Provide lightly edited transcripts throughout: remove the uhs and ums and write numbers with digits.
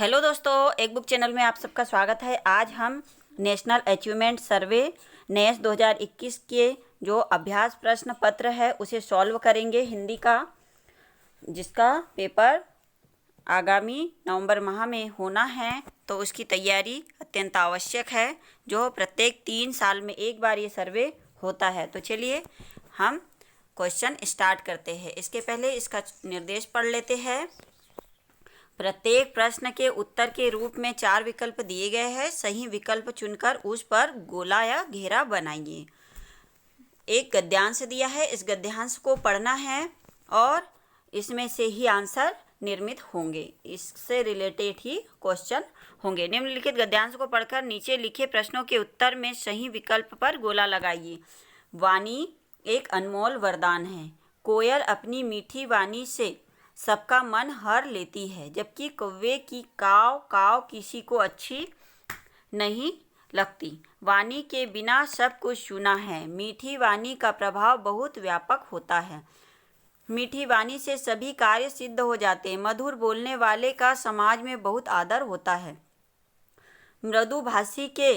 Hello दोस्तों, एक book channel में आप सबका स्वागत है। आज हम नेशनल अचीवमेंट सर्वे नेस 2021 के जो अभ्यास प्रश्न पत्र है उसे सॉल्व करेंगे हिंदी का, जिसका पेपर आगामी नवंबर माह में होना है। तो उसकी तैयारी अत्यंत आवश्यक है, जो प्रत्येक 3 साल में एक बार ये सर्वे होता है। तो चलिए हम क्वेश्चन स्टार्ट करते हैं। इसके पहले इसका निर्देश पढ़ लेते हैं। प्रत्येक प्रश्न के उत्तर के रूप में 4 विकल्प दिए गए हैं। सही विकल्प चुनकर उस पर गोला या घेरा बनाइए। एक गद्यांश दिया है, इस गद्यांश को पढ़ना है और इसमें से ही आंसर निर्मित होंगे, इससे रिलेटेड ही क्वेश्चन होंगे। निम्नलिखित गद्यांश को पढ़कर नीचे लिखे प्रश्नों के उत्तर में सही विकल्प पर गोला लगाइए। वाणी एक अनमोल वरदान है। कोयल अपनी मीठी वाणी से सबका मन हर लेती है, जबकि कौवे की काव काव किसी को अच्छी नहीं लगती। वाणी के बिना सब कुछ सुना है। मीठी वाणी का प्रभाव बहुत व्यापक होता है। मीठी वाणी से सभी कार्य सिद्ध हो जाते हैं। मधुर बोलने वाले का समाज में बहुत आदर होता है। मृदुभाषी के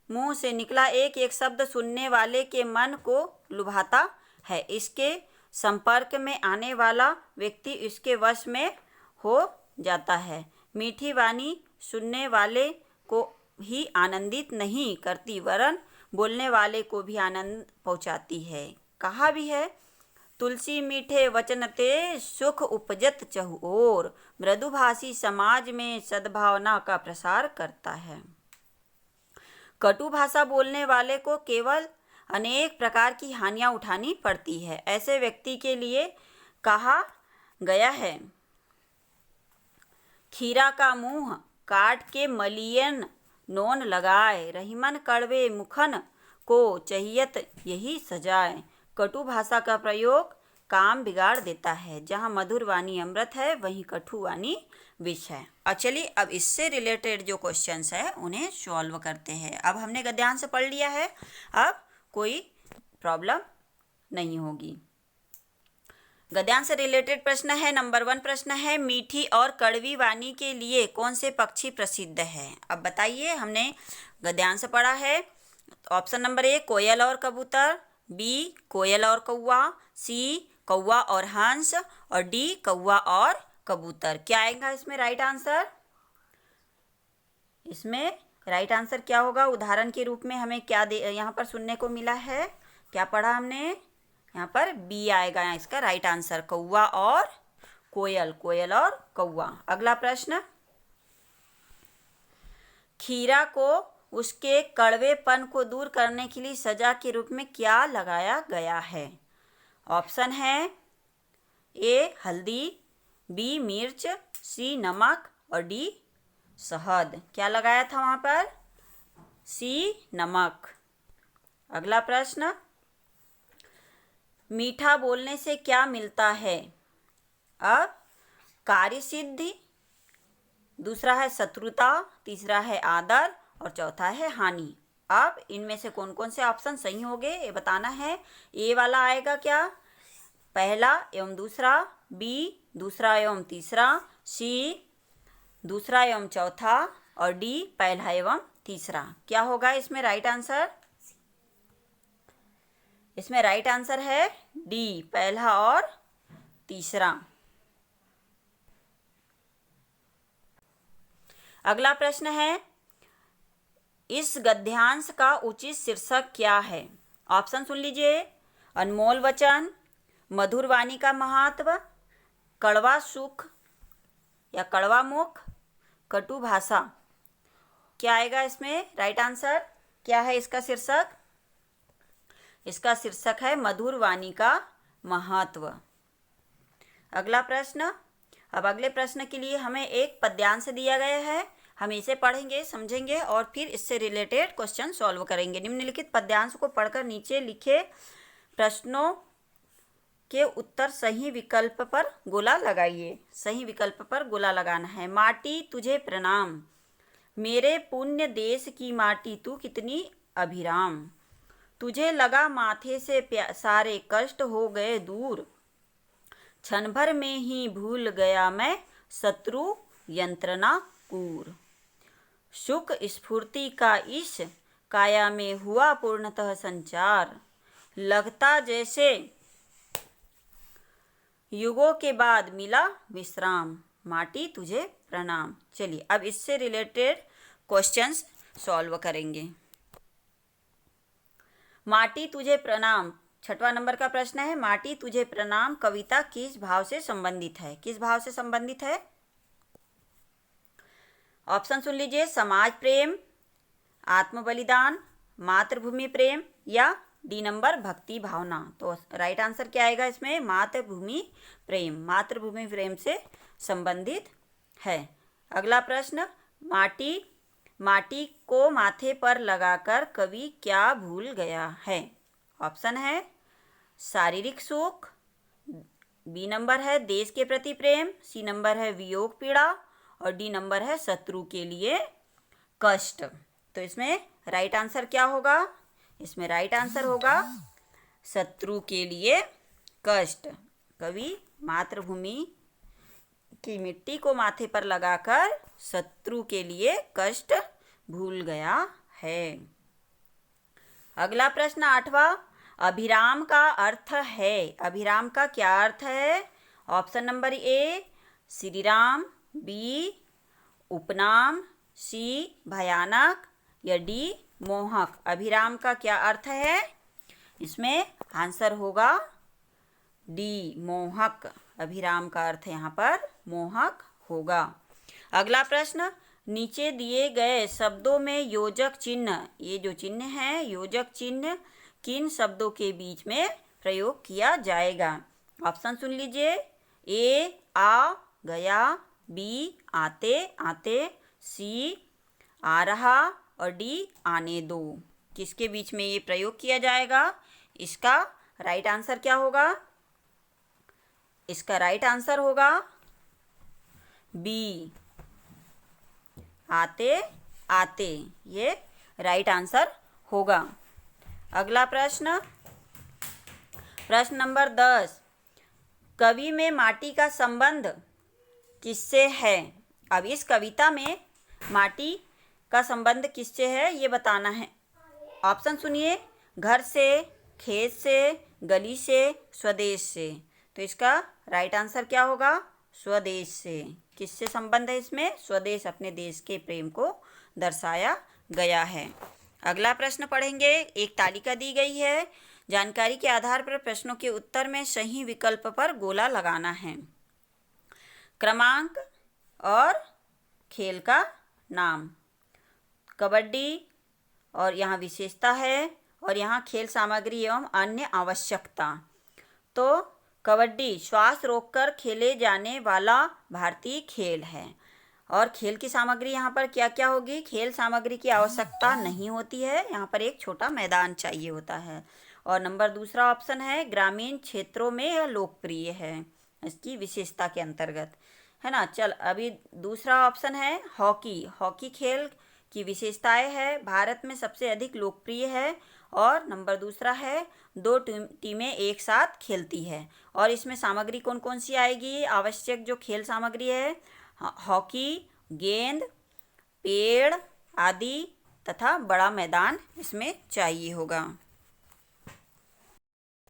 मुंह से निकला एक एक शब्द सुनने वाले के मन को लुभाता है। इसके संपर्क में आने वाला व्यक्ति इसके वश में हो जाता है। मीठी वाणी सुनने वाले को ही आनंदित नहीं करती, वरन बोलने वाले को भी आनंद पहुंचाती है। कहा भी है, तुलसी मीठे वचन ते सुख उपजत चहु ओर। मृदुभाषी समाज में सद्भावना का प्रसार करता है। कटु भाषा बोलने वाले को केवल अनेक प्रकार की हानियां उठानी पड़ती है। ऐसे व्यक्ति के लिए कहा गया है, खीरा का मुंह काट के मलियन नोन लगाए, रहीमन कड़वे मुखन को चाहियत यही सजाए। कटु भाषा का प्रयोग काम बिगाड़ देता है। जहाँ मधुर वाणी अमृत है, वहीं कटु वाणी विष है। और चलिए अब इससे रिलेटेड जो क्वेश्चंस है उन्हें सॉल्व करते हैं। अब हमने गद्यांश पढ़ लिया है, अब कोई प्रॉब्लम नहीं होगी। गद्यांश से रिलेटेड प्रश्न है। नंबर 1 प्रश्न है, मीठी और कड़वी वाणी के लिए कौन से पक्षी प्रसिद्ध है? अब बताइए, हमने गद्यांश पढ़ा है। ऑप्शन नंबर ए कोयल और कबूतर, बी कोयल और कौवा, सी कौवा और हंस, और डी कौवा और कबूतर। क्या आएगा इसमें राइट आंसर? इसमें राइट आंसर क्या होगा? उदाहरण के रूप में हमें क्या यहाँ पर सुनने को मिला है, क्या पढ़ा हमने? यहाँ पर बी आएगा इसका राइट आंसर, कौवा और कोयल, कोयल और कौवा। अगला प्रश्न, खीरा को उसके कड़वेपन को दूर करने के लिए सजा के रूप में क्या लगाया गया है? ऑप्शन है ए हल्दी, बी मिर्च, सी नमक और डी शहद। क्या लगाया था वहाँ पर? सी नमक। अगला प्रश्न, मीठा बोलने से क्या मिलता है? अब कार्य सिद्धि, दूसरा है शत्रुता, तीसरा है आदर और चौथा है हानि। अब इनमें से कौन कौन से ऑप्शन सही होंगे ये बताना है। ए वाला आएगा क्या? पहला एवं दूसरा, बी दूसरा एवं तीसरा, सी दूसरा एवं चौथा और डी पहला एवं तीसरा। क्या होगा इसमें राइट आंसर? इसमें राइट आंसर है डी पहला और तीसरा। अगला प्रश्न है, इस गद्यांश का उचित शीर्षक क्या है? ऑप्शन सुन लीजिए, अनमोल वचन, मधुर वाणी का महत्व, कड़वा सुख या कड़वा मुख, कटु भाषा। क्या आएगा इसमें राइट आंसर? क्या है इसका शीर्षक? इसका शीर्षक है मधुर वाणी का महत्व। अगला प्रश्न, अब अगले प्रश्न के लिए हमें एक पद्यांश दिया गया है। हम इसे पढ़ेंगे, समझेंगे और फिर इससे रिलेटेड क्वेश्चन सॉल्व करेंगे। निम्नलिखित पद्यांश को पढ़कर नीचे लिखे प्रश्नों के उत्तर सही विकल्प पर गोला लगाइए। सही विकल्प पर गोला लगाना है। माटी तुझे प्रणाम, मेरे पुण्य देश की माटी तू कितनी अभिराम। तुझे लगा माथे से सारे कष्ट हो गए दूर, क्षण भर में ही भूल गया मैं शत्रु यंत्रणा कूर। सुख स्फूर्ति का इस काया में हुआ पूर्णतः संचार। लगता जैसे युगों के बाद मिला विश्राम। माटी तुझे प्रणाम। चलिए अब इससे रिलेटेड क्वेश्चंस सॉल्व करेंगे। माटी तुझे प्रणाम, 6वां नंबर का प्रश्न है। माटी तुझे प्रणाम कविता किस भाव से संबंधित है? किस भाव से संबंधित है? ऑप्शन सुन लीजिए। समाज प्रेम, आत्म बलिदान, मातृभूमि प्रेम या डी नंबर भक्ति भावना। तो राइट आंसर क्या आएगा इसमें? मातृभूमि प्रेम। मातृभूमि प्रेम से संबंधित है। अगला प्रश्न, माटी को माथे पर लगाकर कवि क्या भूल गया है? ऑप्शन है शारीरिक सुख, बी नंबर है देश के प्रति प्रेम, सी नंबर है वियोग पीड़ा और डी नंबर है शत्रु के लिए कष्ट। तो इसमें राइट आंसर क्या होगा? इसमें राइट आंसर होगा शत्रु के लिए कष्ट। कवि मातृभूमि की मिट्टी को माथे पर लगाकर शत्रु के लिए कष्ट भूल गया है। अगला प्रश्न 8वां, अभिराम का अर्थ है। अभिराम का क्या अर्थ है? Option number A Shri Ram, B उपनाम, सी भयानक या डी मोहक। अभिराम का क्या अर्थ है? इसमें आंसर होगा डी मोहक। अभिराम का अर्थ यहाँ पर मोहक होगा। अगला प्रश्न, नीचे दिए गए शब्दों में योजक चिन्ह, ये जो चिन्ह है योजक चिन्ह किन शब्दों के बीच में प्रयोग किया जाएगा? ऑप्शन सुन लीजिए। ए आ गया, बी आते आते, सी आ रहा और डी आने दो। किसके बीच में ये प्रयोग किया जाएगा? इसका राइट आंसर क्या होगा? इसका राइट आंसर होगा बी आते आते, ये राइट आंसर होगा। अगला प्रश्न, प्रश्न नंबर 10, कवि में माटी का संबंध किससे है? अब इस कविता में माटी का संबंध किससे है ये बताना है। ऑप्शन सुनिए। घर से, खेत से, गली से, स्वदेश से। तो इसका राइट आंसर क्या होगा? स्वदेश से। किससे संबंध है इसमें? स्वदेश, अपने देश के प्रेम को दर्शाया गया है। अगला प्रश्न पढ़ेंगे। एक तालिका दी गई है, जानकारी के आधार पर प्रश्नों के उत्तर में सही विकल्प पर गोला लगाना है। क्रमांक और खेल का नाम। कबड्डी और यहाँ विशेषता है और यहाँ खेल सामग्री एवं अन्य आवश्यकता। तो कबड्डी श्वास रोककर खेले जाने वाला भारतीय खेल है और खेल की सामग्री यहाँ पर क्या क्या होगी? खेल सामग्री की आवश्यकता नहीं होती है, यहाँ पर एक छोटा मैदान चाहिए होता है। और नंबर दूसरा ऑप्शन है ग्रामीण क्षेत्रों में यह लोकप्रिय है, इसकी विशेषता के अंतर्गत, है ना। चल अभी दूसरा ऑप्शन है हॉकी। हॉकी खेल की विशेषताएं है, भारत में सबसे अधिक लोकप्रिय है और नंबर दूसरा है 2 टीमें एक साथ खेलती है। और इसमें सामग्री कौन कौन सी आएगी? आवश्यक जो खेल सामग्री है हॉकी, गेंद, पेड़ आदि तथा बड़ा मैदान इसमें चाहिए होगा।